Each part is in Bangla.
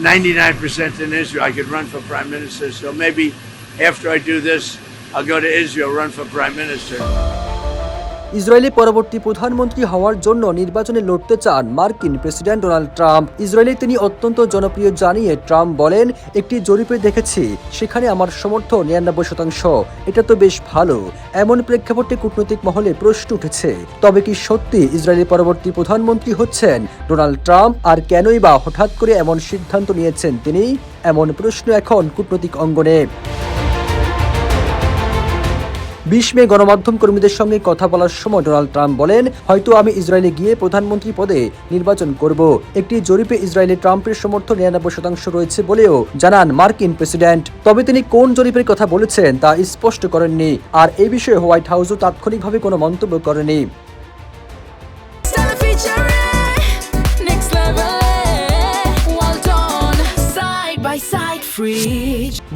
99% in Israel. I could run for prime minister. So maybe after I do this, I'll go to Israel, run for prime minister. Israeli পরবর্তী প্রধানমন্ত্রী হওয়ার জন্য নির্বাচনে লড়তে চান মার্কিন প্রেসিডেন্ট ডোনাল্ড ট্রাম্প। ইসরায়েলে তিনি অত্যন্ত জনপ্রিয় জানিয়ে ট্রাম্প বলেন, একটি জরিপে দেখেছি সেখানে আমার সমর্থন 99%। এটা তো বেশ ভালো। এমন প্রেক্ষাপটে কূটনৈতিক মহলে প্রশ্ন উঠেছে, তবে কি সত্যি ইসরায়েলি পরবর্তী প্রধানমন্ত্রী হচ্ছেন ডোনাল্ড ট্রাম্প? আর কেনই বা হঠাৎ করে এমন সিদ্ধান্ত নিয়েছেন তিনি? এমন প্রশ্ন এখন কূটনৈতিক অঙ্গনে। 20 মে গণমাধ্যম কর্মীদের সঙ্গে কথা বলার সময় ডোনাল্ড ট্রাম্প বলেন, হয়তো আমি ইসরায়েলে গিয়ে প্রধানমন্ত্রী পদে নির্বাচন করব। একটি জরিপে ইসরায়েলে ট্রাম্পের সমর্থন 99% রয়েছে বলেও জানান মার্কিন প্রেসিডেন্ট। তবে তিনি কোন জরিপের কথা বলেছেন তা স্পষ্ট করেননি। আর এই বিষয়ে হোয়াইট হাউসও তাৎক্ষণিকভাবে কোনো মন্তব্য করেনি।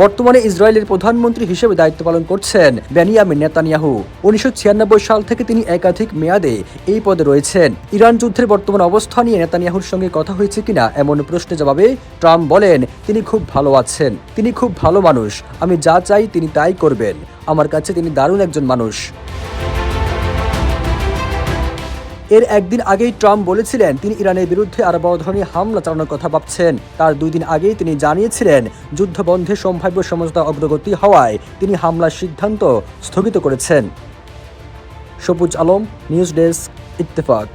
বর্তমানে ইসরায়েলের প্রধানমন্ত্রী হিসেবে দায়িত্ব পালন করছেন বেনিয়ামিন নেতানিয়াহু। 1996 সাল থেকে তিনি একাধিক মেয়াদে এই পদে রয়েছেন। ইরান যুদ্ধের বর্তমান অবস্থা নিয়ে নেতানিয়াহুর সঙ্গে কথা হয়েছে কিনা এমন প্রশ্নের জবাবে ট্রাম্প বলেন, তিনি খুব ভালো আছেন, তিনি খুব ভালো মানুষ, আমি যা চাই তিনি তাই করবেন, আমার কাছে তিনি দারুণ একজন মানুষ। এর একদিন আগেই ট্রাম্প বলেছিলেন তিনি ইরানের বিরুদ্ধে আরো বড় ধরনের হামলা চালানোর কথা ভাবছেন। তার 2 দিন আগেই তিনি জানিয়েছিলেন যুদ্ধ বন্ধে সম্ভাব্য সমঝোতা অগ্রগতি হওয়ায় তিনি হামলার সিদ্ধান্ত স্থগিত করেছেন। সবুজ আলম, নিউজ ডেস্ক, ইত্তেফাক।